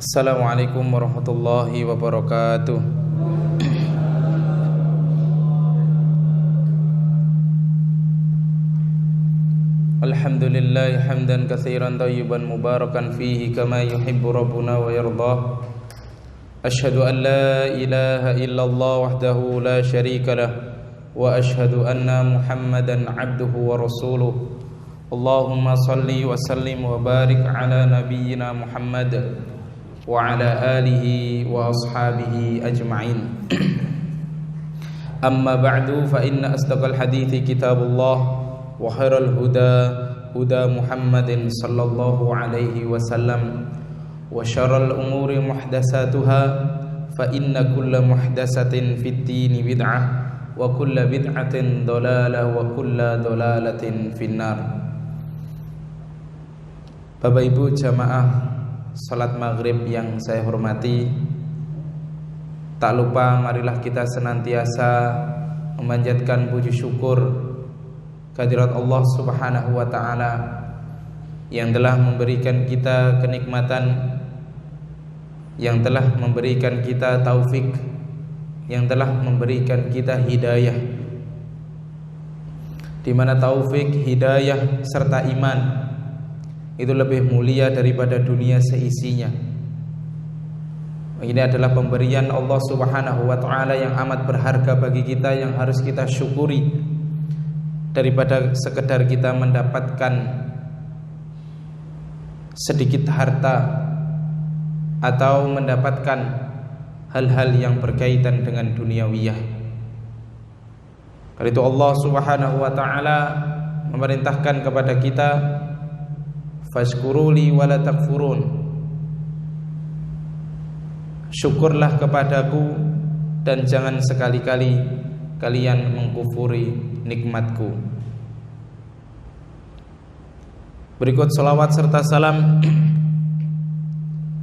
Assalamualaikum warahmatullahi wabarakatuh. Alhamdulillah hamdan katsiran thayyiban mubarakan fihi kama yuhibbu rabbuna wa yardah. Asyhadu an la ilaha illallah wahdahu la syarika lah wa asyhadu anna Muhammadan abduhu wa rasuluh. Allahumma salli wa sallim wa barik ala nabiyyina Muhammad wa ala alihi wa ashabihi ajma'in. Amma ba'du fa inna asdaqal hadithi kitabullah wa khairal huda huda Muhammadin sallallahu alaihi wasallam wa syarral umuri muhdatsatuha fa inna kulla muhdatsatin fid dini bid'ah wa kulla bid'atin dhalalah wa kulla dhalalatin finnar. Bapak Ibu jamaah salat maghrib yang saya hormati, tak lupa marilah kita senantiasa memanjatkan puji syukur kehadirat Allah Subhanahu wa ta'ala yang telah memberikan kita kenikmatan, yang telah memberikan kita taufik, yang telah memberikan kita hidayah, di mana taufik, hidayah serta iman itu lebih mulia daripada dunia seisinya. Ini adalah pemberian Allah Subhanahu wa ta'ala yang amat berharga bagi kita, yang harus kita syukuri, daripada sekedar kita mendapatkan sedikit harta atau mendapatkan hal-hal yang berkaitan dengan duniawiyah. Karena itu Allah Subhanahu wa ta'ala memerintahkan kepada kita, fashkuruli wala takfurun, syukurlah kepadaku dan jangan sekali-kali kalian mengkufuri nikmatku. Berikut salawat serta salam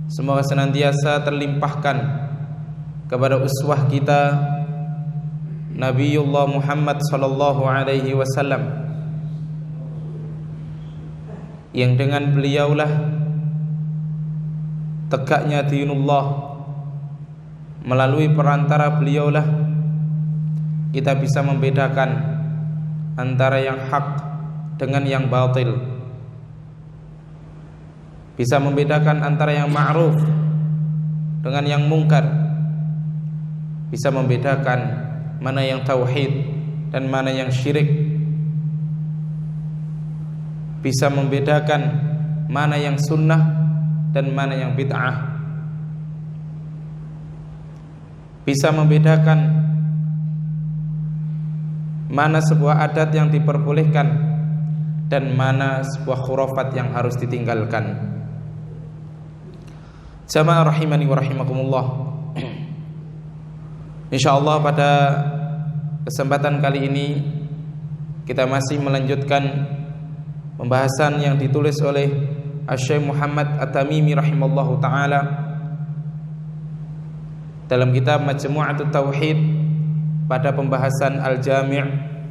semoga senantiasa terlimpahkan kepada uswah kita Nabiullah Muhammad sallallahu alaihi wasallam, yang dengan beliaulah tegaknya dinullah, melalui perantara beliaulah kita bisa membedakan antara yang hak dengan yang batil, bisa membedakan antara yang ma'ruf dengan yang mungkar, bisa membedakan mana yang tauhid dan mana yang syirik, bisa membedakan mana yang sunnah dan mana yang bid'ah, bisa membedakan mana sebuah adat yang diperbolehkan dan mana sebuah khurafat yang harus ditinggalkan. Jamaah rahimani wa rahimakumullah, insyaallah pada kesempatan kali ini kita masih melanjutkan pembahasan yang ditulis oleh Syekh Muhammad At-Tamimi rahimallahu taala dalam kitab Majmu'atut Tauhid pada pembahasan Al-Jami'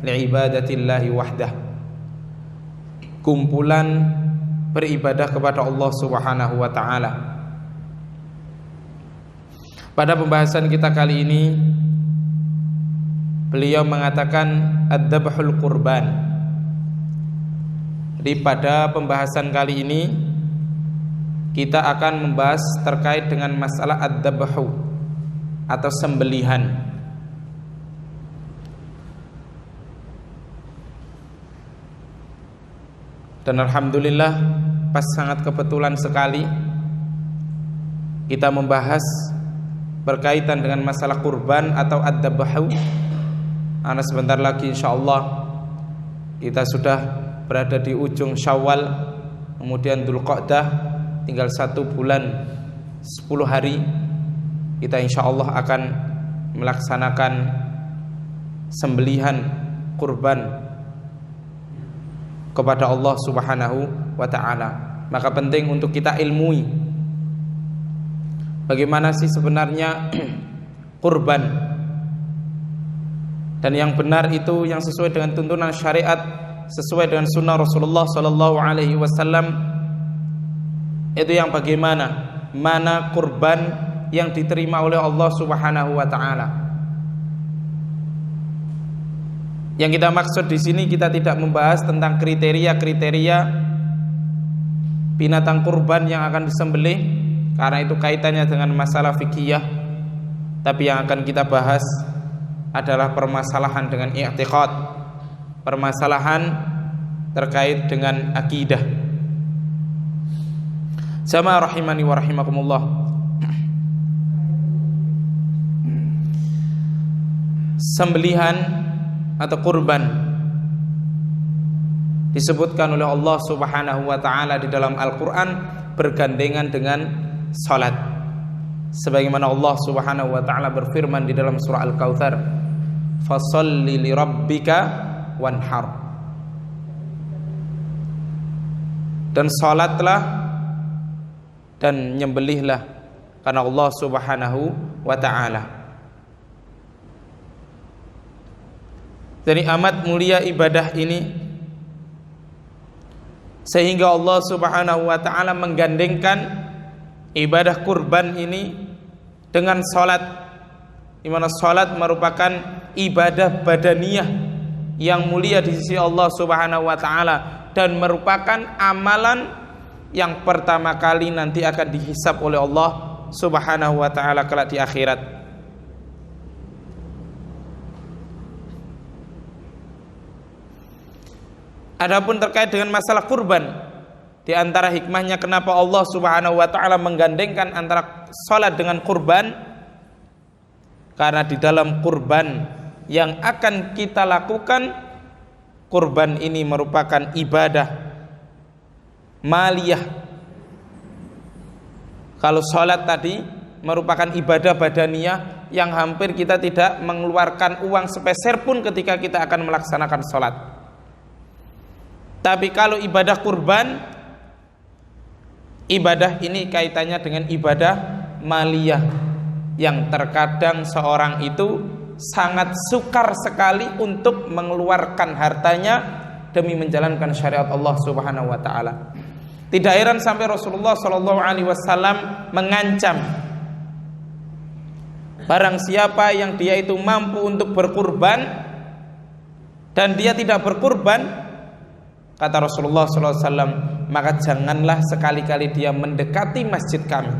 li'ibadatillahi wahdah, kumpulan beribadah kepada Allah Subhanahu wa taala. Pada pembahasan kita kali ini beliau mengatakan ad-dabhul qurban. Jadi pada pembahasan kali ini kita akan membahas terkait dengan masalah ad-dabhu atau sembelihan. Dan alhamdulillah pas sangat kebetulan sekali kita membahas berkaitan dengan masalah kurban atau ad-dabhu. Karena sebentar lagi insyaallah kita sudah berada di ujung Syawal, kemudian Dzulqa'dah, tinggal 1 bulan 10 hari kita insyaallah akan melaksanakan sembelihan kurban kepada Allah Subhanahu wa ta'ala. Maka penting untuk kita ilmui bagaimana sih sebenarnya kurban, dan yang benar itu yang sesuai dengan tuntunan syariat, sesuai dengan sunnah Rasulullah sallallahu alaihi wasallam, itu yang bagaimana? mana kurban yang diterima oleh Allah Subhanahu wa taala. Yang kita maksud di sini, kita tidak membahas tentang kriteria-kriteria binatang kurban yang akan disembelih, karena itu kaitannya dengan masalah fikih. Tapi yang akan kita bahas adalah permasalahan dengan i'tiqad, permasalahan terkait dengan akidah. Jamaah rahimani wa rahimakumullah. Sembelihan atau kurban disebutkan oleh Allah Subhanahu wa taala di dalam Al-Qur'an bergandengan dengan salat. Sebagaimana Allah Subhanahu wa taala berfirman di dalam surah Al-Kautsar, "Fasholli li rabbika wanhar." Dan salatlah dan nyembelihlah karena Allah Subhanahu wa taala. Jadi amat mulia ibadah ini, sehingga Allah Subhanahu wa taala menggandengkan ibadah kurban ini dengan salat, di mana salat merupakan ibadah badaniyah yang mulia di sisi Allah Subhanahu wa taala dan merupakan amalan yang pertama kali nanti akan dihisab oleh Allah Subhanahu wa taala kelak di akhirat. Adapun terkait dengan masalah kurban, di antara hikmahnya kenapa Allah Subhanahu wa taala menggandengkan antara salat dengan kurban, karena di dalam kurban yang akan kita lakukan, kurban ini merupakan ibadah maliyah. Kalau salat tadi merupakan ibadah badaniyah yang hampir kita tidak mengeluarkan uang sepeser pun ketika kita akan melaksanakan salat. Tapi kalau ibadah kurban, ibadah ini kaitannya dengan ibadah maliyah yang terkadang seorang itu sangat sukar sekali untuk mengeluarkan hartanya demi menjalankan syariat Allah Subhanahu wa taala. Tidak heran sampai Rasulullah sallallahu alaihi wasallam mengancam barang siapa yang dia itu mampu untuk berkurban dan dia tidak berkurban, kata Rasulullah sallallahu alaihi wasallam, maka janganlah sekali-kali dia mendekati masjid kami.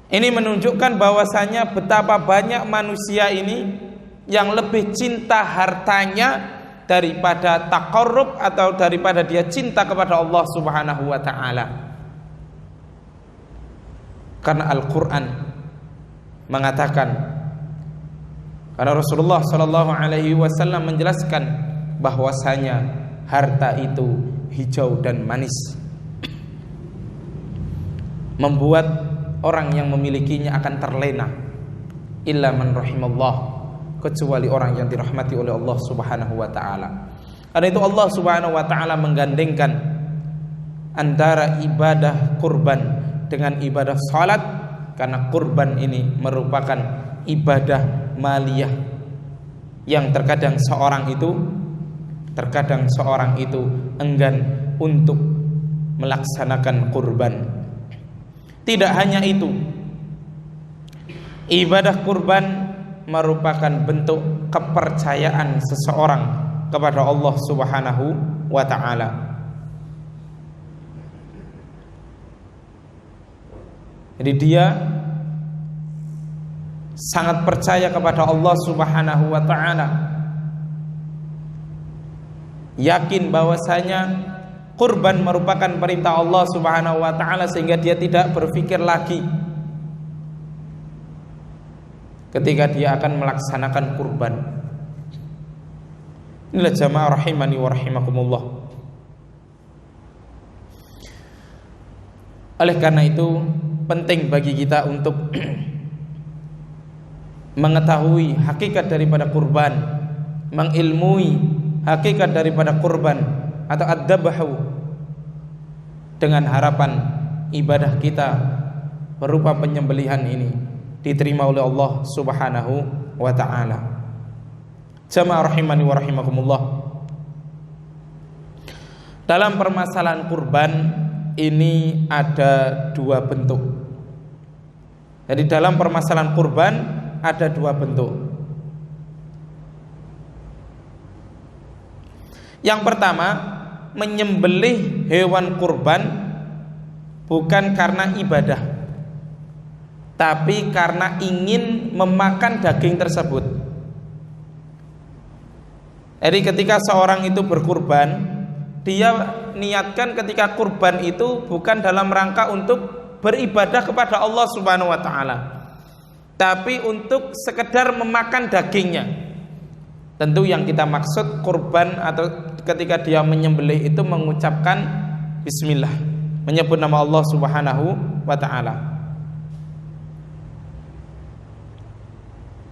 Ini menunjukkan bahwasanya betapa banyak manusia ini yang lebih cinta hartanya daripada taqarrub atau daripada dia cinta kepada Allah Subhanahu wa taala. Karena Al-Qur'an mengatakan, karena Rasulullah sallallahu alaihi wasallam menjelaskan bahwasanya harta itu hijau dan manis, membuat orang yang memilikinya akan terlena, illa man rahimallah, kecuali orang yang dirahmati oleh Allah Subhanahu wa taala. Karena itu Allah Subhanahu wa taala menggandengkan antara ibadah kurban dengan ibadah salat, karena kurban ini merupakan ibadah maliyah yang terkadang seorang itu enggan untuk melaksanakan kurban. Tidak hanya itu, ibadah kurban merupakan bentuk kepercayaan seseorang kepada Allah Subhanahu wa taala. Jadi dia sangat percaya kepada Allah Subhanahu wa taala, yakin bahwasanya kurban merupakan perintah Allah Subhanahu wa taala, sehingga dia tidak berpikir lagi ketika dia akan melaksanakan kurban. Inilah jamaah rahimani wa rahimakumullah. Oleh karena itu penting bagi kita untuk mengetahui hakikat daripada kurban, mengilmui hakikat daripada kurban atau ad-dabahu, dengan harapan ibadah kita berupa penyembelihan ini diterima oleh Allah Subhanahu wa ta'ala. Jamaah rahimani wa rahimakumullah. Dalam permasalahan kurban ini ada dua bentuk. Jadi dalam permasalahan kurban ada dua bentuk. Yang pertama, menyembelih hewan kurban bukan karena ibadah, tapi karena ingin memakan daging tersebut. Jadi ketika seorang itu berkurban, dia niatkan ketika kurban itu bukan dalam rangka untuk beribadah kepada Allah Subhanahu wa taala, tapi untuk sekedar memakan dagingnya. Tentu yang kita maksud kurban atau ketika dia menyembelih itu mengucapkan bismillah, menyebut nama Allah Subhanahu wa taala.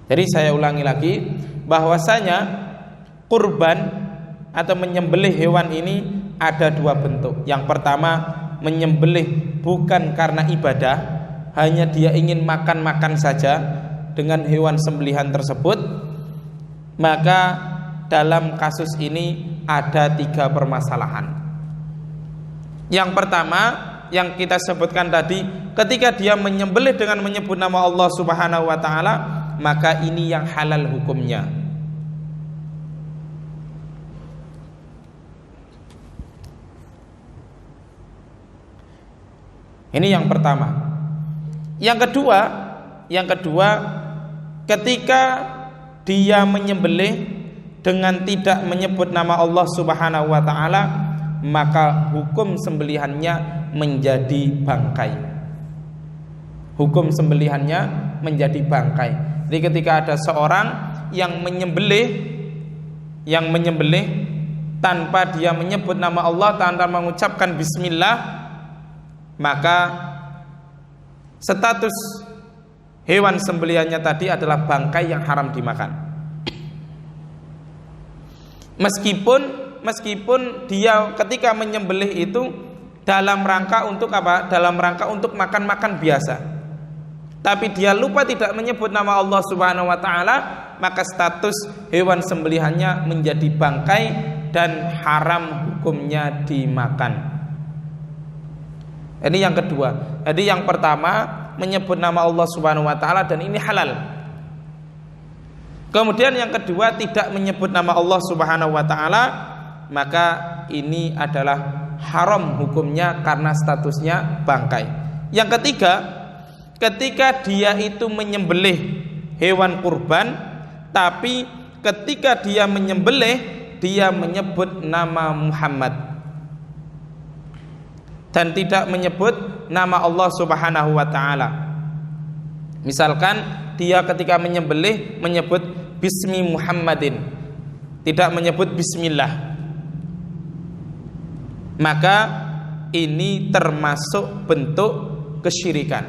Jadi saya ulangi lagi bahwasanya kurban atau menyembelih hewan ini ada dua bentuk. Yang pertama, menyembelih bukan karena ibadah, hanya dia ingin makan-makan saja dengan hewan sembelihan tersebut. Maka dalam kasus ini ada tiga permasalahan. Yang pertama yang kita sebutkan tadi, ketika dia menyembelih dengan menyebut nama Allah Subhanahu wa taala, maka ini yang halal hukumnya. Ini yang pertama. Yang kedua, ketika dia menyembelih dengan tidak menyebut nama Allah Subhanahu wa taala, maka hukum sembelihannya menjadi bangkai. Hukum sembelihannya menjadi bangkai. Jadi ketika ada seorang yang menyembelih tanpa dia menyebut nama Allah, tanpa mengucapkan bismillah, maka status hewan sembelihannya tadi adalah bangkai yang haram dimakan. Meskipun dia ketika menyembelih itu dalam rangka untuk apa? Dalam rangka untuk makan-makan biasa. Tapi dia lupa tidak menyebut nama Allah Subhanahu wa taala, maka status hewan sembelihannya menjadi bangkai dan haram hukumnya dimakan. Ini yang kedua. Jadi yang pertama, menyebut nama Allah Subhanahu wa taala dan ini halal. Kemudian yang kedua, tidak menyebut nama Allah Subhanahu wa taala, maka ini adalah haram hukumnya karena statusnya bangkai. Yang ketiga, ketika dia itu menyembelih hewan kurban, tapi ketika dia menyembelih dia menyebut nama Muhammad dan tidak menyebut nama Allah Subhanahu wa taala. Misalkan dia ketika menyembelih menyebut bismi Muhammadin, tidak menyebut bismillah, maka ini termasuk bentuk kesyirikan.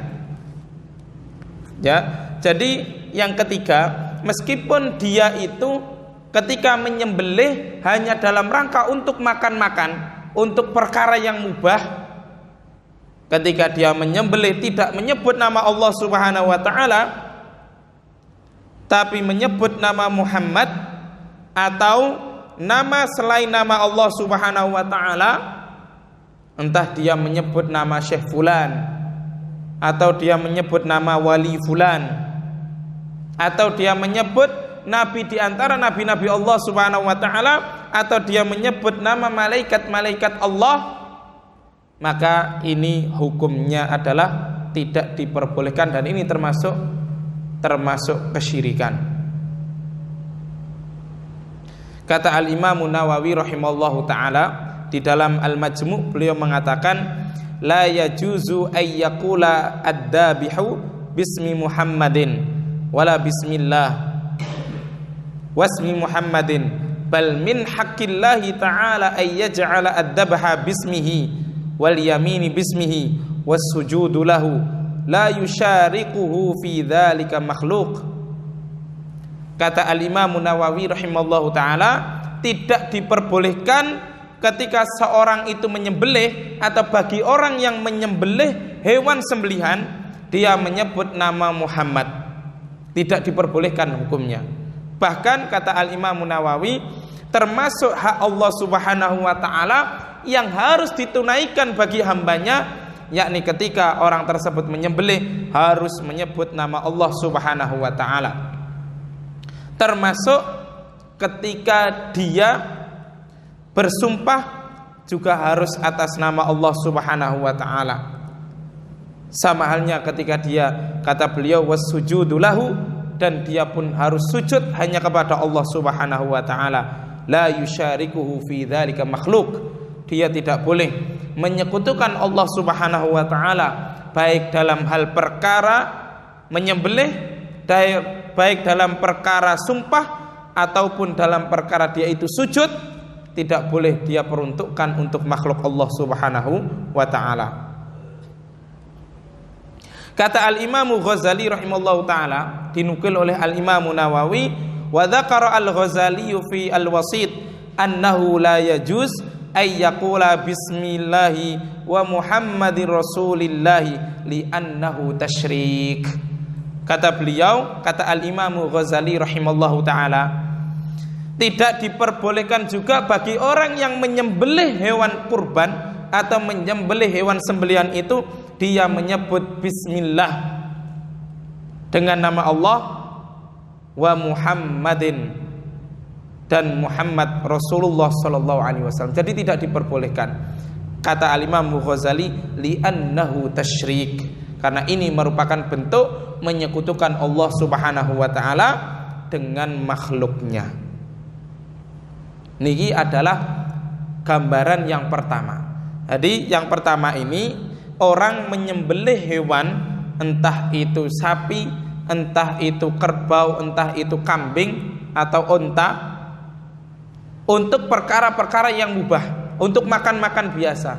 Ya, jadi yang ketiga, meskipun dia itu ketika menyembelih hanya dalam rangka untuk makan-makan, untuk perkara yang mubah, ketika dia menyembelih tidak menyebut nama Allah Subhanahu wa taala, tapi menyebut nama Muhammad atau nama selain nama Allah Subhanahu wa taala, entah dia menyebut nama Syekh fulan, atau dia menyebut nama wali fulan, atau dia menyebut nabi di antara nabi-nabi Allah Subhanahu wa taala, atau dia menyebut nama malaikat-malaikat Allah, maka ini hukumnya adalah tidak diperbolehkan dan ini termasuk kesyirikan. Kata Al-Imam Nawawi rahimallahu taala di dalam Al-Majmu', beliau mengatakan la yajuzu ay yaqula ad-dabihu bismi Muhammadin wala bismillah wasmi Muhammadin, bal min haqqillahi ta'ala ay yaj'ala ad-dabha bismihi wal yamini bismihi was sujudu lahu la yusyariquhu fi dzalika makhluq. Kata Al-Imam Nawawi rahimallahu taala, tidak diperbolehkan ketika seorang itu menyembelih atau bagi orang yang menyembelih hewan sembelihan dia menyebut nama Muhammad, tidak diperbolehkan hukumnya. Bahkan kata Al-Imam Nawawi, termasuk hak Allah Subhanahu wa taala yang harus ditunaikan bagi hambanya, yakni ketika orang tersebut menyembelih harus menyebut nama Allah Subhanahu wa ta'ala. Termasuk ketika dia bersumpah juga harus atas nama Allah Subhanahu wa ta'ala. Sama halnya ketika dia, kata beliau, wassujudu lahu, dan dia pun harus sujud hanya kepada Allah Subhanahu wa ta'ala. La yusyarikuhu fi dzalika makhluk. Dia tidak boleh menyekutukan Allah Subhanahu wa ta'ala baik dalam hal perkara menyembelih, baik dalam perkara sumpah ataupun dalam perkara dia itu sujud. Tidak boleh dia peruntukkan untuk makhluk Allah Subhanahu wa ta'ala. Kata Al-Imam Ghazali rahimallahu ta'ala, dinukil oleh Al-Imam Nawawi, wa dzakara Al-Ghazali fi Al-Wasit annahu la yajuz ay yaqula bismillahi wa Muhammadir Rasulillahi li'annahu tasyrik. Kata beliau, kata Al-Imam Ghazali rahimallahu ta'ala, tidak diperbolehkan juga bagi orang yang menyembelih hewan kurban atau menyembelih hewan sembelihan itu dia menyebut bismillah dengan nama Allah wa Muhammadin dan Muhammad Rasulullah sallallahu alaihi wasallam. Jadi tidak diperbolehkan. Kata Al-Imam Ghazali li'annahu tasyrik, karena ini merupakan bentuk menyekutukan Allah Subhanahu wa taala dengan makhluknya. Niki adalah gambaran yang pertama. Jadi yang pertama ini orang menyembelih hewan, entah itu sapi, entah itu kerbau, entah itu kambing atau unta, untuk perkara-perkara yang mubah, untuk makan-makan biasa.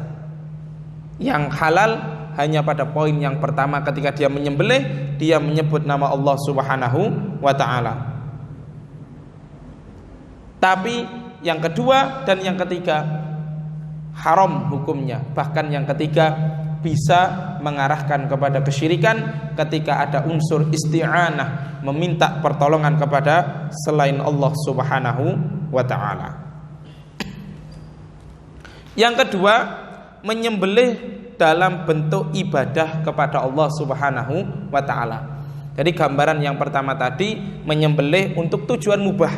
Yang halal hanya pada poin yang pertama, ketika dia menyembelih dia menyebut nama Allah Subhanahu wa ta'ala. Tapi yang kedua dan yang ketiga haram hukumnya. Bahkan yang ketiga bisa mengarahkan kepada kesyirikan ketika ada unsur isti'anah, meminta pertolongan kepada selain Allah Subhanahu wa ta'ala. Yang kedua, menyembelih dalam bentuk ibadah kepada Allah Subhanahu wa ta'ala. Jadi gambaran yang pertama tadi menyembelih untuk tujuan mubah,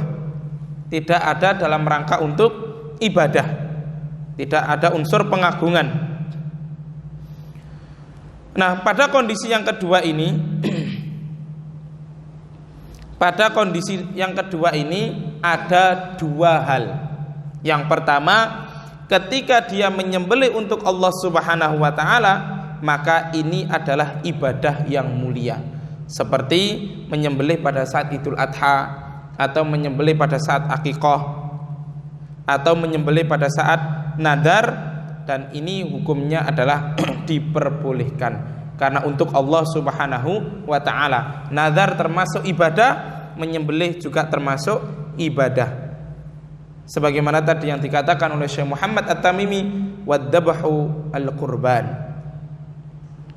tidak ada dalam rangka untuk ibadah, tidak ada unsur pengagungan. Nah, pada kondisi yang kedua ini pada kondisi yang kedua ini ada dua hal. Yang pertama, ketika dia menyembelih untuk Allah Subhanahu wa ta'ala, maka ini adalah ibadah yang mulia, seperti menyembelih pada saat Idul Adha, atau menyembelih pada saat akikah, atau menyembelih pada saat nadar, dan ini hukumnya adalah diperbolehkan karena untuk Allah Subhanahu wa ta'ala. Nadar termasuk ibadah, menyembelih juga termasuk ibadah, sebagaimana tadi yang dikatakan oleh Syekh Muhammad At-Tamimi, wadzabahu al-qurban.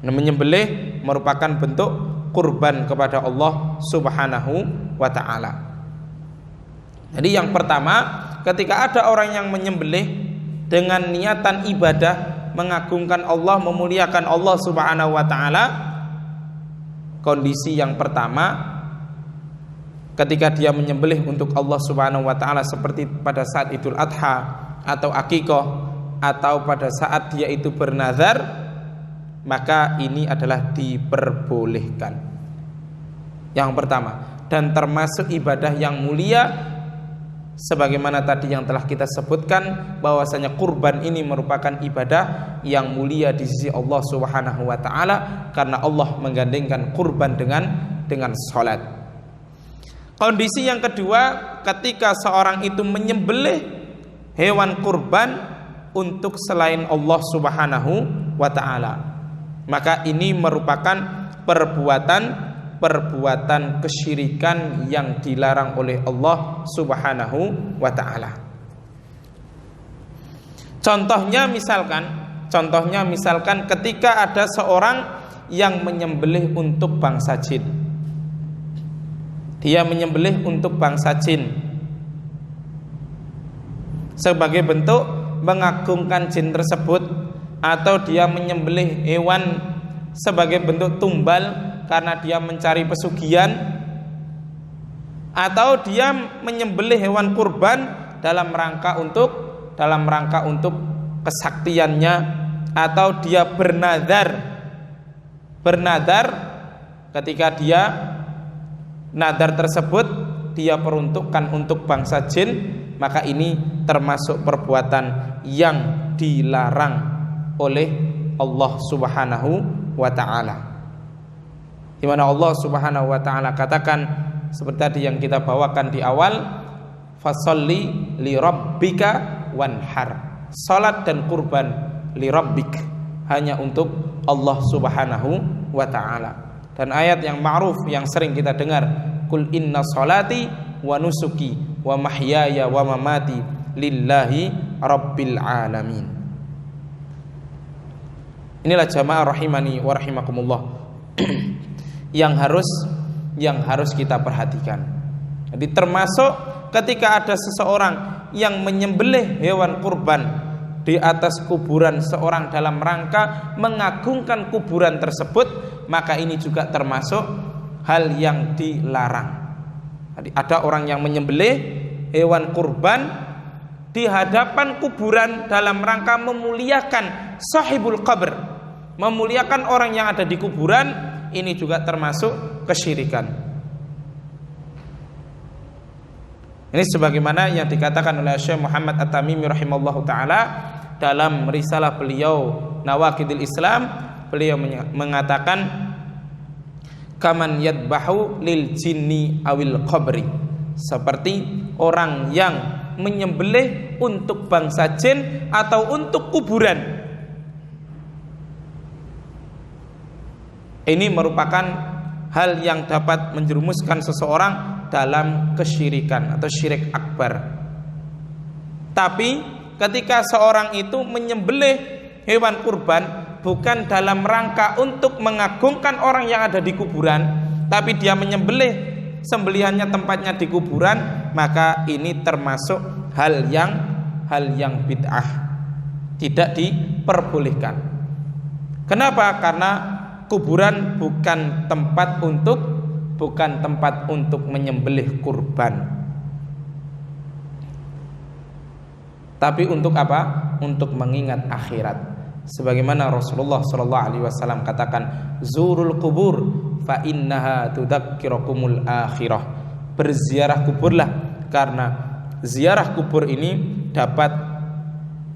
Nah, menyembelih merupakan bentuk kurban kepada Allah Subhanahu wa ta'ala. Jadi yang pertama, ketika ada orang yang menyembelih dengan niatan ibadah, mengagungkan Allah, memuliakan Allah Subhanahu wa ta'ala, kondisi yang pertama ketika dia menyembelih untuk Allah Subhanahu wa ta'ala seperti pada saat Idul Adha atau akikah, atau pada saat dia itu bernazar, maka ini adalah diperbolehkan. Yang pertama, dan termasuk ibadah yang mulia, sebagaimana tadi yang telah kita sebutkan bahwasanya kurban ini merupakan ibadah yang mulia di sisi Allah Subhanahu wa ta'ala, karena Allah menggandengkan kurban dengan salat. Kondisi yang kedua, ketika seorang itu menyembelih hewan kurban untuk selain Allah Subhanahu wa ta'ala, maka ini merupakan perbuatan kesyirikan yang dilarang oleh Allah Subhanahu wa ta'ala. Contohnya misalkan ketika ada seorang yang menyembelih untuk bangsa jin. Dia menyembelih untuk bangsa jin sebagai bentuk mengagungkan jin tersebut, atau dia menyembelih hewan sebagai bentuk tumbal karena dia mencari pesugihan, atau dia menyembelih hewan kurban dalam rangka untuk kesaktiannya, atau dia bernadar ketika dia nadar tersebut dia peruntukkan untuk bangsa jin, maka ini termasuk perbuatan yang dilarang oleh Allah Subhanahu wa ta'ala, di mana Allah Subhanahu wa ta'ala katakan seperti tadi yang kita bawakan di awal, fasolli li rabbika wanhar, salat dan kurban li rabbik, hanya untuk Allah Subhanahu wa ta'ala. Dan ayat yang ma'ruf yang sering kita dengar, kul inna salati wa nusuki wa mahyaya wa mamati lillahi rabbil alamin. Inilah jamaah rahimani wa rahimakumullah yang harus kita perhatikan. Jadi termasuk ketika ada seseorang yang menyembelih hewan kurban di atas kuburan seorang dalam rangka mengagungkan kuburan tersebut, maka ini juga termasuk hal yang dilarang. Jadi ada orang yang menyembelih hewan kurban di hadapan kuburan dalam rangka memuliakan sahibul qabr, memuliakan orang yang ada di kuburan, ini juga termasuk kesyirikan. Ini sebagaimana yang dikatakan oleh Syekh Muhammad At-Tamimi rahimallahu taala dalam risalah beliau Nawaqidil Islam. Beliau mengatakan kaman yadbahu lil jinni awil qabri, seperti orang yang menyembelih untuk bangsa jin atau untuk kuburan. Ini merupakan hal yang dapat menjerumuskan seseorang dalam kesyirikan atau syirik akbar. Tapi ketika seorang itu menyembelih hewan kurban bukan dalam rangka untuk mengagungkan orang yang ada di kuburan, tapi dia menyembelih sembelihannya tempatnya di kuburan, maka ini termasuk hal yang bid'ah, tidak diperbolehkan. Kenapa? Karena kuburan bukan tempat untuk menyembelih kurban, tapi untuk apa? Untuk mengingat akhirat. Sebagaimana Rasulullah SAW katakan, zurul kubur fa innaha tudzakkirakumul akhirah. Berziarah kuburlah, karena ziarah kubur ini dapat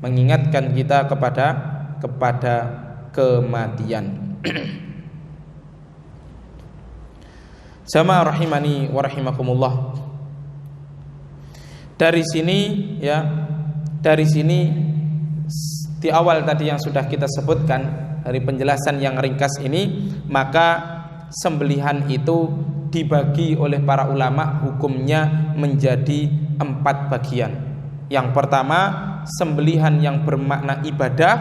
mengingatkan kita kepada kematian. Jamaah rahimani wa rahimakumullah. Dari sini di awal tadi yang sudah kita sebutkan dari penjelasan yang ringkas ini, maka sembelihan itu dibagi oleh para ulama hukumnya menjadi 4 bagian. Yang pertama, sembelihan yang bermakna ibadah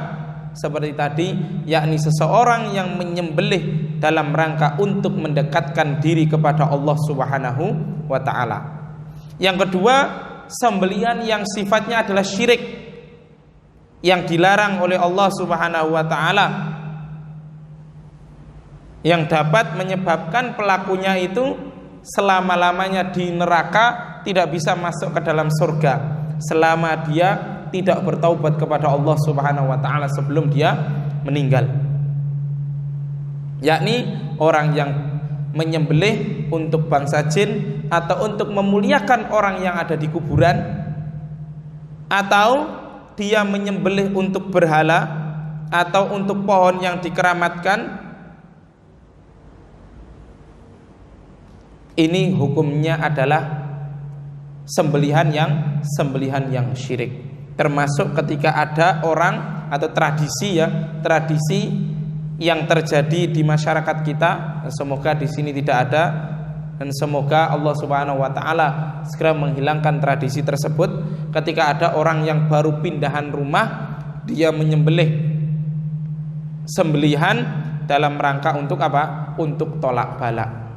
seperti tadi, yakni seseorang yang menyembelih dalam rangka untuk mendekatkan diri kepada Allah Subhanahu wa ta'ala. Yang kedua, sembelihan yang sifatnya adalah syirik, yang dilarang oleh Allah Subhanahu wa ta'ala, yang dapat menyebabkan pelakunya itu selama-lamanya di neraka, tidak bisa masuk ke dalam surga selama dia tidak bertaubat kepada Allah Subhanahu wa ta'ala sebelum dia meninggal. Yakni orang yang menyembelih untuk bangsa jin atau untuk memuliakan orang yang ada di kuburan, atau dia menyembelih untuk berhala atau untuk pohon yang dikeramatkan, ini hukumnya adalah sembelihan yang syirik. Termasuk ketika ada orang atau tradisi yang terjadi di masyarakat kita, semoga di sini tidak ada, dan semoga Allah Subhanahu wa ta'ala segera menghilangkan tradisi tersebut. Ketika ada orang yang baru pindahan rumah, dia menyembelih sembelihan dalam rangka untuk apa? Untuk tolak bala.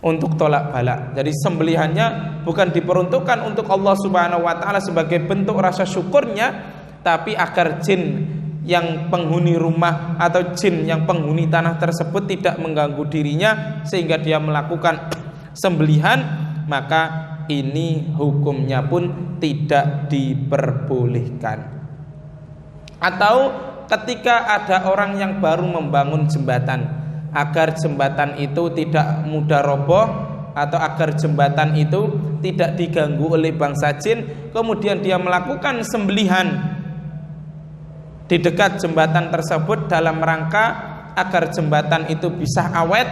untuk tolak balak. Jadi sembelihannya bukan diperuntukkan untuk Allah Subhanahu wa taala sebagai bentuk rasa syukurnya, tapi agar jin yang penghuni rumah atau jin yang penghuni tanah tersebut tidak mengganggu dirinya sehingga dia melakukan sembelihan, maka ini hukumnya pun tidak diperbolehkan. Atau ketika ada orang yang baru membangun jembatan, agar jembatan itu tidak mudah roboh atau agar jembatan itu tidak diganggu oleh bangsa jin, kemudian dia melakukan sembelihan di dekat jembatan tersebut dalam rangka agar jembatan itu bisa awet,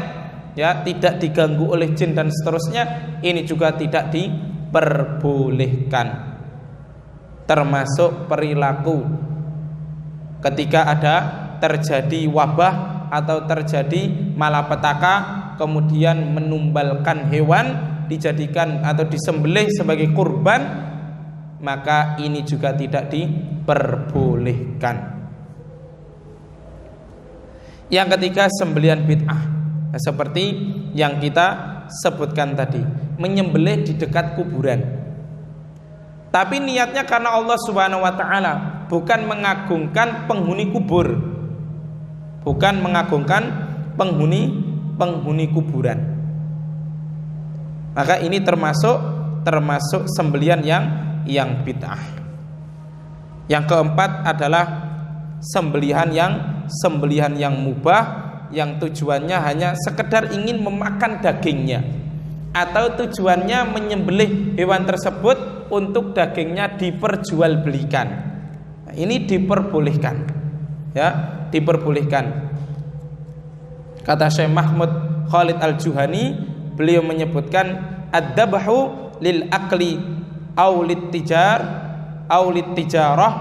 ya, tidak diganggu oleh jin dan seterusnya, ini juga tidak diperbolehkan. Termasuk perilaku ketika ada terjadi wabah atau terjadi malapetaka, kemudian menumbalkan hewan dijadikan atau disembelih sebagai kurban, maka ini juga tidak diperbolehkan. Yang ketiga, sembelihan bid'ah, seperti yang kita sebutkan tadi, menyembelih di dekat kuburan, tapi niatnya karena Allah Subhanahu wa taala, bukan mengagungkan penghuni kubur, bukan mengagungkan penghuni kuburan. Maka ini termasuk sembelihan yang bid'ah. Yang keempat adalah sembelihan yang mubah, yang tujuannya hanya sekedar ingin memakan dagingnya, atau tujuannya menyembelih hewan tersebut untuk dagingnya diperjualbelikan. Nah, ini diperbolehkan, ya, diperbolehkan. Kata Syekh Mahmud Khalid Al-Juhani, beliau menyebutkan ad-dabhu lil akli aw lit tijarah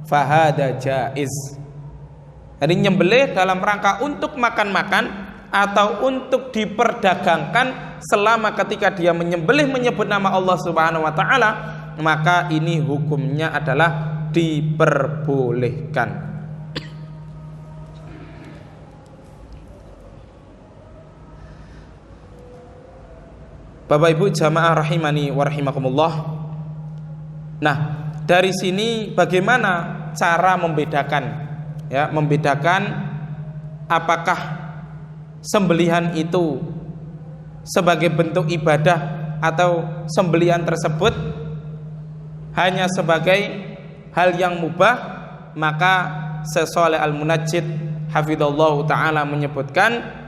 fahada jaiz. Jadi nyembelih dalam rangka untuk makan-makan atau untuk diperdagangkan, selama ketika dia menyembelih menyebut nama Allah Subhanahu wa taala, maka ini hukumnya adalah diperbolehkan. Bapak Ibu jamaah rahimani wa rahimakumullah. Nah, dari sini bagaimana cara membedakan, ya, membedakan apakah sembelihan itu sebagai bentuk ibadah atau sembelihan tersebut hanya sebagai hal yang mubah. Maka Syekh Shalih Al-Munajjid hafizallahu taala menyebutkan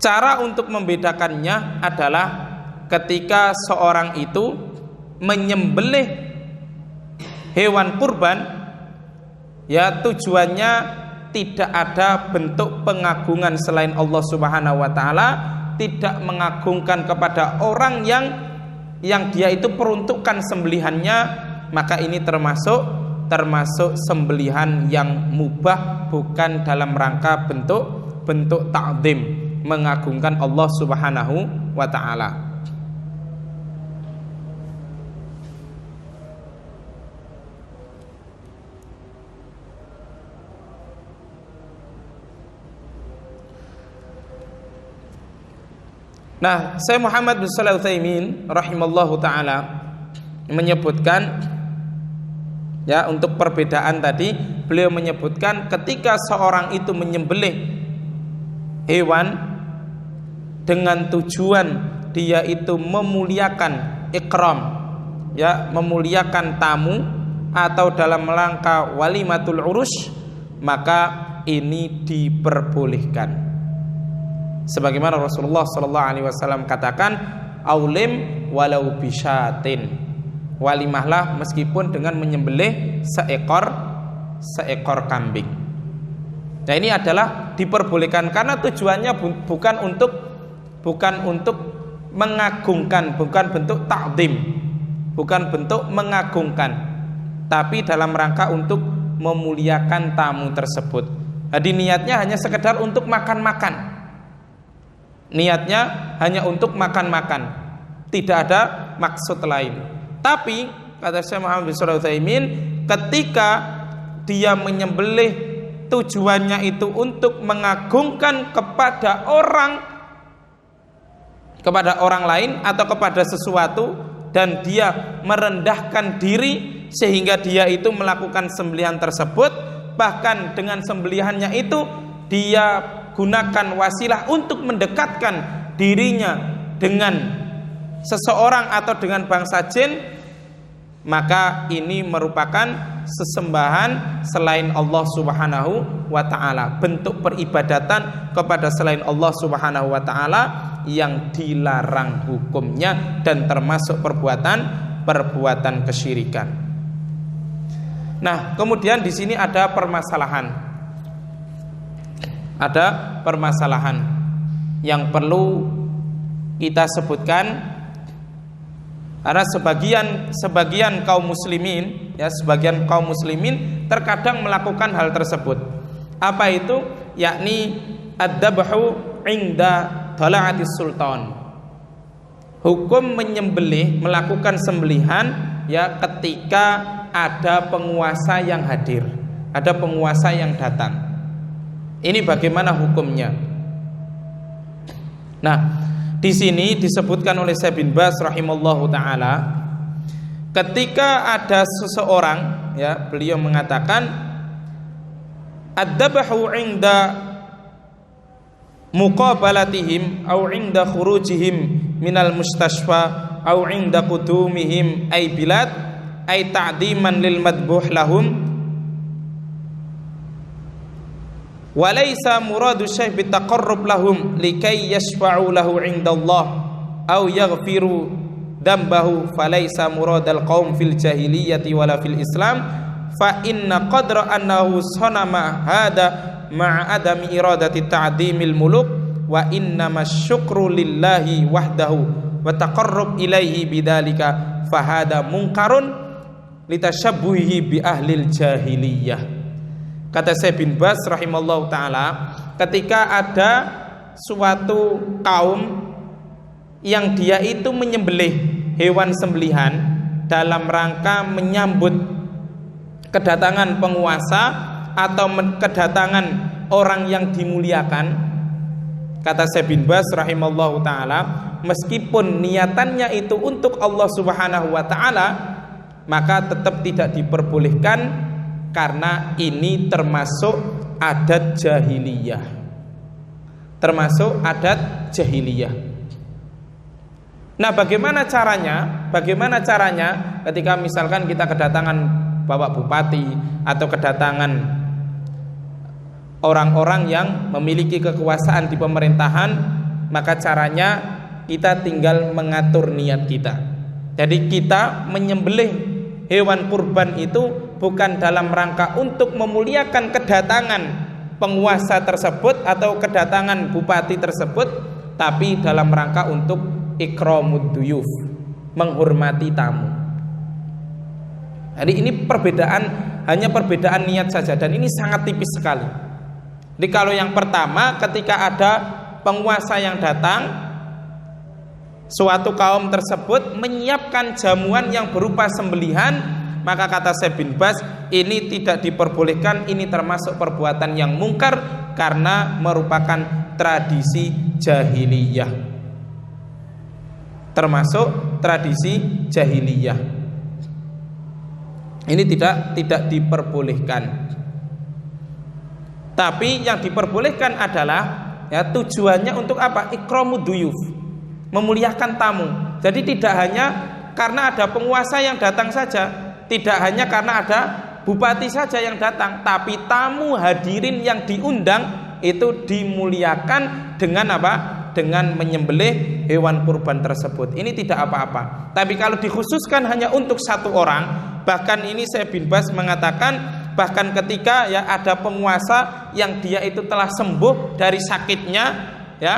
cara untuk membedakannya adalah ketika seorang itu menyembelih hewan kurban, ya, tujuannya tidak ada bentuk pengagungan selain Allah Subhanahu wa taala, tidak mengagungkan kepada orang yang dia itu peruntukkan sembelihannya, maka ini termasuk sembelihan yang mubah, bukan dalam rangka bentuk ta'zim, mengagungkan Allah Subhanahu wa taala. Nah, Syekh Muhammad bin Shalih Al-Utsaimin rahimallahu taala menyebutkan, ya, untuk perbedaan tadi, beliau menyebutkan ketika seorang itu menyembelih hewan dengan tujuan dia itu memuliakan ikram, ya, memuliakan tamu, atau dalam rangka walimatul urus, maka ini diperbolehkan. Sebagaimana Rasulullah sallallahu alaihi wasallam katakan, aulim walau bisyatin, walimahlah meskipun dengan menyembelih seekor kambing. Nah, ini adalah diperbolehkan karena tujuannya bukan untuk mengagungkan, bukan bentuk ta'zim, bukan bentuk mengagungkan, tapi dalam rangka untuk memuliakan tamu tersebut. Jadi niatnya hanya sekedar untuk makan-makan. Niatnya hanya untuk makan-makan, tidak ada maksud lain. Tapi kata Syekh Muhammad bin Shalih Al-Utsaimin, ketika dia menyembelih tujuannya itu untuk mengagungkan kepada orang lain atau kepada sesuatu, dan dia merendahkan diri sehingga dia itu melakukan sembelihan tersebut, bahkan dengan sembelihannya itu dia gunakan wasilah untuk mendekatkan dirinya dengan seseorang atau dengan bangsa jin, maka ini merupakan sesembahan selain Allah Subhanahu wa ta'ala, bentuk peribadatan kepada selain Allah Subhanahu wa ta'ala yang dilarang hukumnya dan termasuk perbuatan kesyirikan. Nah, kemudian di sini ada permasalahan yang perlu kita sebutkan, karena sebagian kaum muslimin terkadang melakukan hal tersebut. Apa itu? Yakni ad-dabhu inda tala'atis sultan. Hukum menyembelih, melakukan sembelihan ya ketika ada penguasa yang hadir, ada penguasa yang datang. Ini bagaimana hukumnya? Nah, di sini disebutkan oleh Syekh bin Baz rahimallahu taala, ketika ada seseorang, ya, beliau mengatakan ad-dabhu 'inda muqabalatihim au 'inda khurujihim minal mustashfa au 'inda qudumihim ay bilad ay ta'diman lil madbuh lahum walaysa muradu syekh bitaqarrub lahum likay yashfa'u lahu 'inda Allah aw yaghfiru dambahu falaysa muradal qaum fil jahiliyyati wala fil islam fa inna qadra annahu sanama hada ma'a adami iradati ta'dimil muluk wa innamas syukru lillahi wahdahu wa taqarrub ilaihi bidzalika fahada munkarun litashabbuhi bi ahlil jahiliyah. Kata Syekh bin Baz rahimallahu taala, ketika ada suatu kaum yang dia itu menyembelih hewan sembelihan dalam rangka menyambut kedatangan penguasa atau kedatangan orang yang dimuliakan, kata Syekh bin Baz rahimallahu taala, meskipun niatannya itu untuk Allah Subhanahu wa taala, maka tetap tidak diperbolehkan karena ini termasuk adat jahiliyah. Termasuk adat jahiliyah. Nah, bagaimana caranya? Bagaimana caranya ketika misalkan kita kedatangan Bapak Bupati atau kedatangan orang-orang yang memiliki kekuasaan di pemerintahan, maka caranya kita tinggal mengatur niat kita. Jadi kita menyembelih hewan kurban itu bukan dalam rangka untuk memuliakan kedatangan penguasa tersebut atau kedatangan bupati tersebut, tapi dalam rangka untuk ikramud duyuf, menghormati tamu. Jadi ini hanya perbedaan niat saja, dan ini sangat tipis sekali. Jadi kalau yang pertama, ketika ada penguasa yang datang, suatu kaum tersebut menyiapkan jamuan yang berupa sembelihan, maka kata Syekh bin Baz, ini tidak diperbolehkan, ini termasuk perbuatan yang mungkar karena merupakan tradisi jahiliyah. Termasuk tradisi jahiliyah. Ini tidak diperbolehkan. Tapi yang diperbolehkan adalah, ya, tujuannya untuk apa? Ikramud duyuf, memuliakan tamu. Jadi tidak hanya karena ada penguasa yang datang saja, tidak hanya karena ada bupati saja yang datang, tapi tamu hadirin yang diundang itu dimuliakan dengan apa? Dengan menyembelih hewan kurban tersebut. Ini tidak apa-apa. Tapi kalau dikhususkan hanya untuk satu orang, bahkan ini Syekh bin Baz mengatakan, bahkan ketika ya ada penguasa yang dia itu telah sembuh dari sakitnya, ya,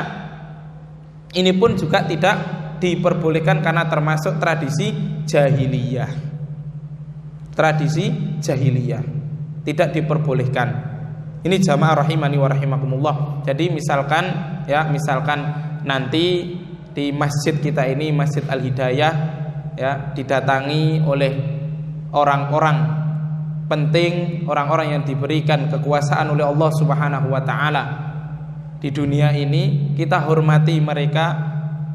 ini pun juga tidak diperbolehkan karena termasuk tradisi jahiliyah. Tradisi jahiliyah tidak diperbolehkan. Ini jamaah rahimani wa rahimakumullah. Jadi misalkan nanti di masjid kita ini, Masjid Al Hidayah, ya, didatangi oleh orang-orang penting orang-orang yang diberikan kekuasaan oleh Allah Subhanahu wa taala di dunia ini, kita hormati mereka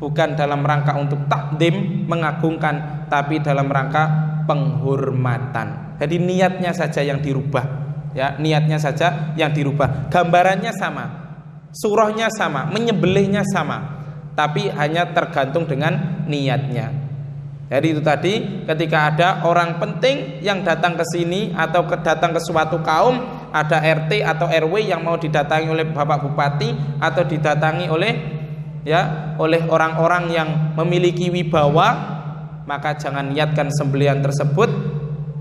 bukan dalam rangka untuk takdim, mengagungkan, tapi dalam rangka penghormatan. Jadi niatnya saja yang dirubah, ya, niatnya saja yang dirubah. Gambarannya sama, surahnya sama, menyembelihnya sama, tapi hanya tergantung dengan niatnya. Jadi itu tadi, ketika ada orang penting yang datang ke sini atau datang ke suatu kaum, ada RT atau RW yang mau didatangi oleh Bapak Bupati atau didatangi oleh orang-orang yang memiliki wibawa, maka jangan niatkan sembelihan tersebut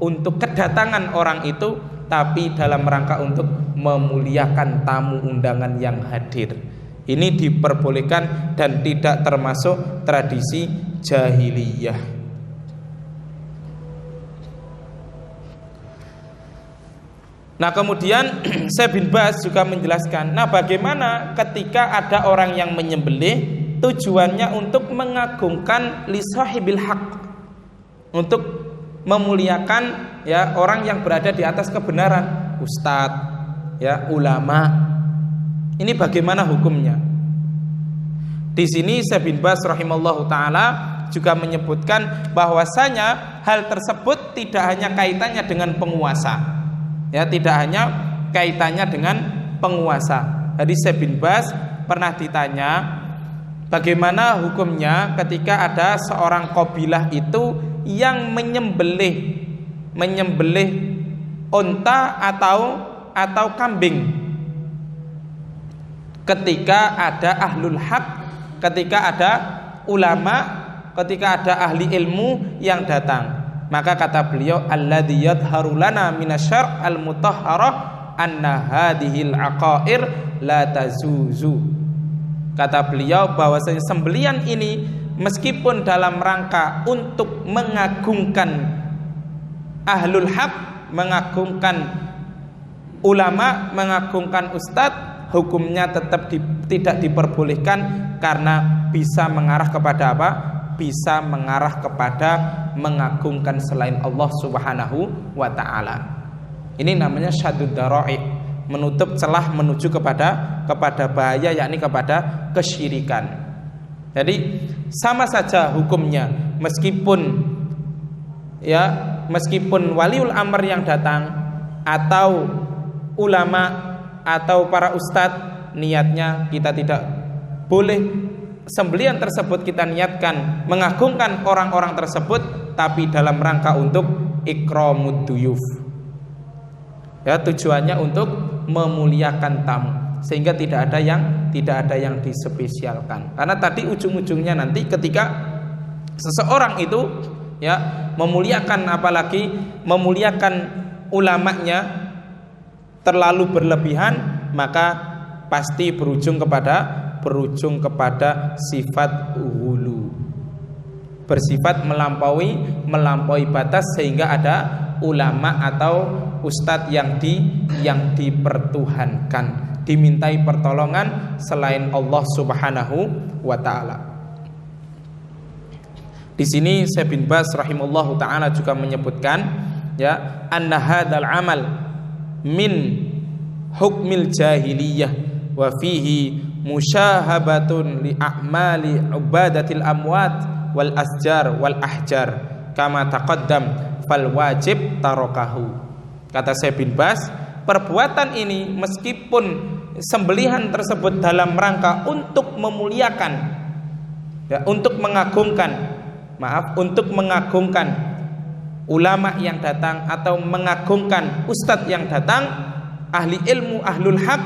untuk kedatangan orang itu, tapi dalam rangka untuk memuliakan tamu undangan yang hadir. Ini diperbolehkan dan tidak termasuk tradisi jahiliyah. Nah, kemudian Syekh bin Baz juga menjelaskan, nah bagaimana ketika ada orang yang menyembelih tujuannya untuk mengagungkan li sahibil haq, untuk memuliakan ya orang yang berada di atas kebenaran, ustadz, ya, ulama. Ini bagaimana hukumnya? Di sini Syekh bin Baz rahimallahu taala juga menyebutkan bahwasanya hal tersebut tidak hanya kaitannya dengan penguasa. Ya, tidak hanya kaitannya dengan penguasa. Jadi Syekh bin Baz pernah ditanya bagaimana hukumnya ketika ada seorang kabilah itu yang menyembelih unta atau kambing ketika ada ahlul haq, ketika ada ulama, ketika ada ahli ilmu yang datang. Maka kata beliau, alladzi yadharu lana minasyar' al-mutahharah anna hadhil aqair la tazuzu. Kata beliau bahwasanya sembelian ini meskipun dalam rangka untuk mengagungkan ahlul haq, mengagungkan ulama, mengagungkan ustadz, hukumnya tetap tidak diperbolehkan karena bisa mengarah kepada apa? Bisa mengarah kepada mengagungkan selain Allah Subhanahu wa taala. Ini namanya syaddud dara'i, menutup celah menuju kepada bahaya, yakni kepada kesyirikan. Jadi sama saja hukumnya, meskipun waliul amr yang datang atau ulama atau para ustadz, niatnya kita tidak boleh sembelihan tersebut kita niatkan mengagungkan orang-orang tersebut, tapi dalam rangka untuk ikramud duyuf. Ya, tujuannya untuk memuliakan tamu, sehingga tidak ada yang dispesialkan. Karena tadi ujung-ujungnya nanti ketika seseorang itu ya memuliakan, apalagi memuliakan ulamanya terlalu berlebihan, maka pasti berujung kepada sifat hulu, bersifat melampaui batas, sehingga ada ulama atau ustadz yang dipertuhankan, dimintai pertolongan selain Allah Subhanahu wa taala. Di sini Syekh bin Baz rahimallahu taala juga menyebutkan ya, anna hadzal amal min hukmil jahiliyah wa fihi musyahabatun li a'mali ubadatil amwat wal asjar wal ahjar kama taqaddam fal wajib tarokahu. Kata Syekh bin Baz, perbuatan ini meskipun sembelihan tersebut dalam rangka untuk memuliakan ya, untuk mengagungkan ulama yang datang atau mengagungkan ustadz yang datang, ahli ilmu, ahlul haq,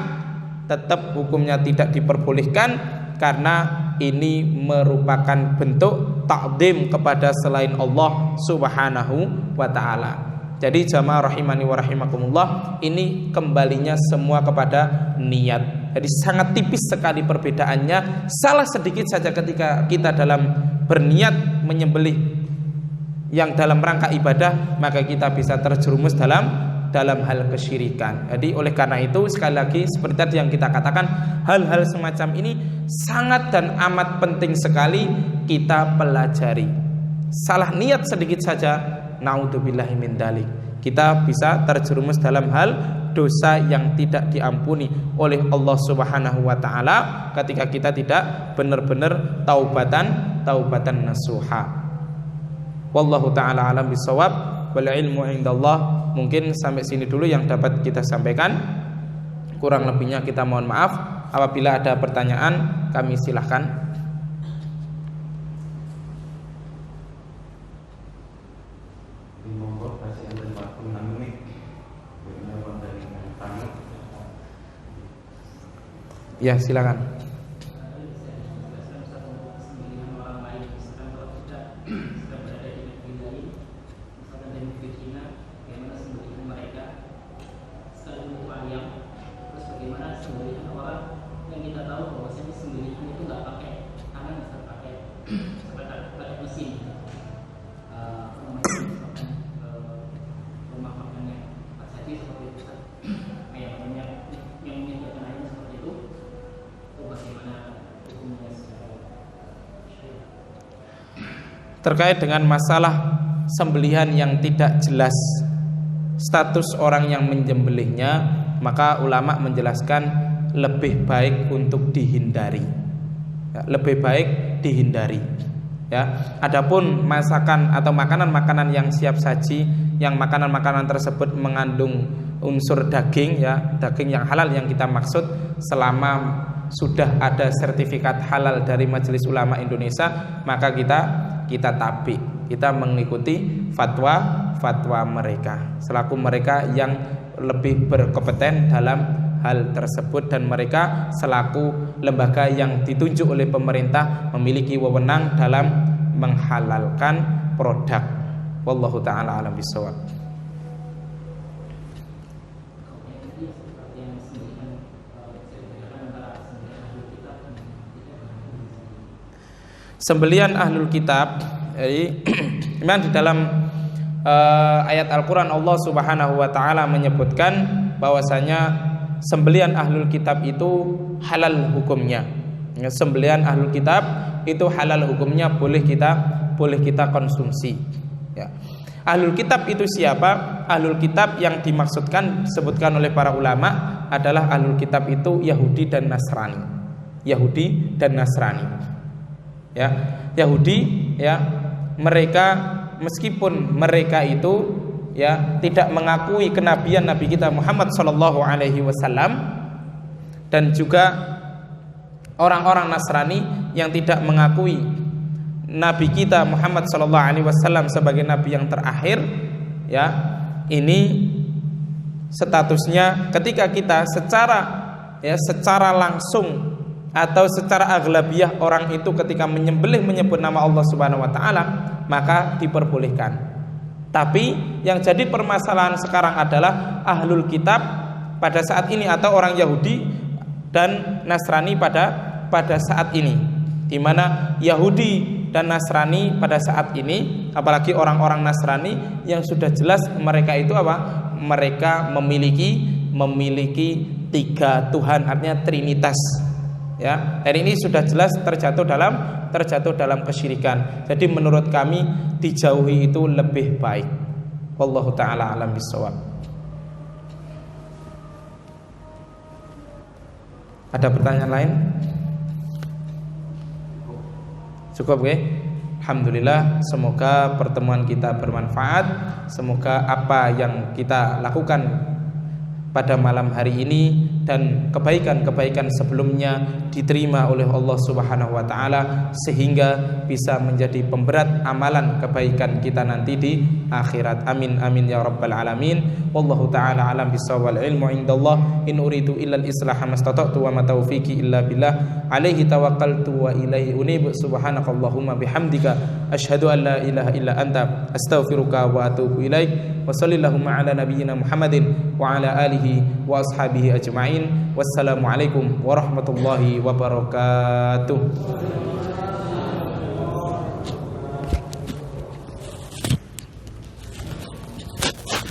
tetap hukumnya tidak diperbolehkan karena ini merupakan bentuk takdim kepada selain Allah Subhanahu wa taala. Jadi jamaah rahimani wa rahimakumullah, ini kembalinya semua kepada niat. Jadi sangat tipis sekali perbedaannya. Salah sedikit saja ketika kita dalam berniat menyembelih yang dalam rangka ibadah, maka kita bisa terjerumus dalam hal kesyirikan. Jadi oleh karena itu sekali lagi seperti tadi yang kita katakan, hal-hal semacam ini sangat dan amat penting sekali kita pelajari. Salah niat sedikit saja, naudzubillahi min dzalik, Kita bisa terjerumus dalam hal dosa yang tidak diampuni oleh Allah Subhanahu wa taala ketika kita tidak benar-benar taubatan nasuha. Wallahu taala alam bisawab, wal ilmu indallah. Mungkin sampai sini dulu yang dapat kita sampaikan. Kurang lebihnya kita mohon maaf. Apabila ada pertanyaan, kami silahkan. Ya, silakan. Terkait dengan masalah sembelihan yang tidak jelas status orang yang menyembelihnya, maka ulama menjelaskan lebih baik untuk dihindari. Ya, lebih baik dihindari. Ya, adapun masakan atau makanan-makanan yang siap saji, yang makanan-makanan tersebut mengandung unsur daging, ya, daging yang halal yang kita maksud, selama sudah ada sertifikat halal dari Majelis Ulama Indonesia, maka kita tabi, kita mengikuti fatwa mereka selaku mereka yang lebih berkompeten dalam hal tersebut, dan mereka selaku lembaga yang ditunjuk oleh pemerintah memiliki wewenang dalam menghalalkan produk. Wallahu taala alam bisawab. Sembelian ahlul kitab, jadi memang di dalam ayat Al-Quran Allah Subhanahu wa ta'ala menyebutkan bahwasanya sembelian ahlul kitab itu halal hukumnya. Sembelian ahlul kitab itu halal hukumnya, boleh kita konsumsi. Ya. Ahlul kitab itu siapa? Ahlul kitab yang dimaksudkan disebutkan oleh para ulama adalah ahlul kitab itu Yahudi dan Nasrani. Yahudi dan Nasrani. Ya, Yahudi, ya, mereka meskipun mereka itu, ya, tidak mengakui kenabian Nabi kita Muhammad sallallahu alaihi wasallam, dan juga orang-orang Nasrani yang tidak mengakui Nabi kita Muhammad sallallahu alaihi wasallam sebagai nabi yang terakhir, ya, ini statusnya ketika kita secara langsung atau secara aghlabiyah orang itu ketika menyebut nama Allah Subhanahu wa taala, maka diperbolehkan. Tapi yang jadi permasalahan sekarang adalah ahlul kitab pada saat ini atau orang Yahudi dan Nasrani pada saat ini, di mana Yahudi dan Nasrani pada saat ini, apalagi orang-orang Nasrani yang sudah jelas mereka itu apa? Mereka memiliki 3 Tuhan, artinya Trinitas. Ya, dan ini sudah jelas terjatuh dalam kesyirikan. Jadi menurut kami dijauhi itu lebih baik. Wallahu taala alam bisawab. Ada pertanyaan lain? Cukup, oke? Alhamdulillah, semoga pertemuan kita bermanfaat. Semoga apa yang kita lakukan pada malam hari ini dan kebaikan-kebaikan sebelumnya diterima oleh Allah Subhanahu wa taala, sehingga bisa menjadi pemberat amalan kebaikan kita nanti di akhirat. Amin amin ya rabbal alamin. Wallahu taala alam bisawab, ilmu indallah, in uridu illa al-islaha mastata'tu wa ma taufiqi illa billah, alaihi tawakkaltu wa ilaihi unib. Subhanakallahumma bihamdika asyhadu an la ilaha illa anta astaghfiruka wa atubu ilaik. Wa sallallahu ala nabiyyina Muhammadin wa ala alihi wa ashabihi ajma'in. Wassalamualaikum warahmatullahi wabarakatuh.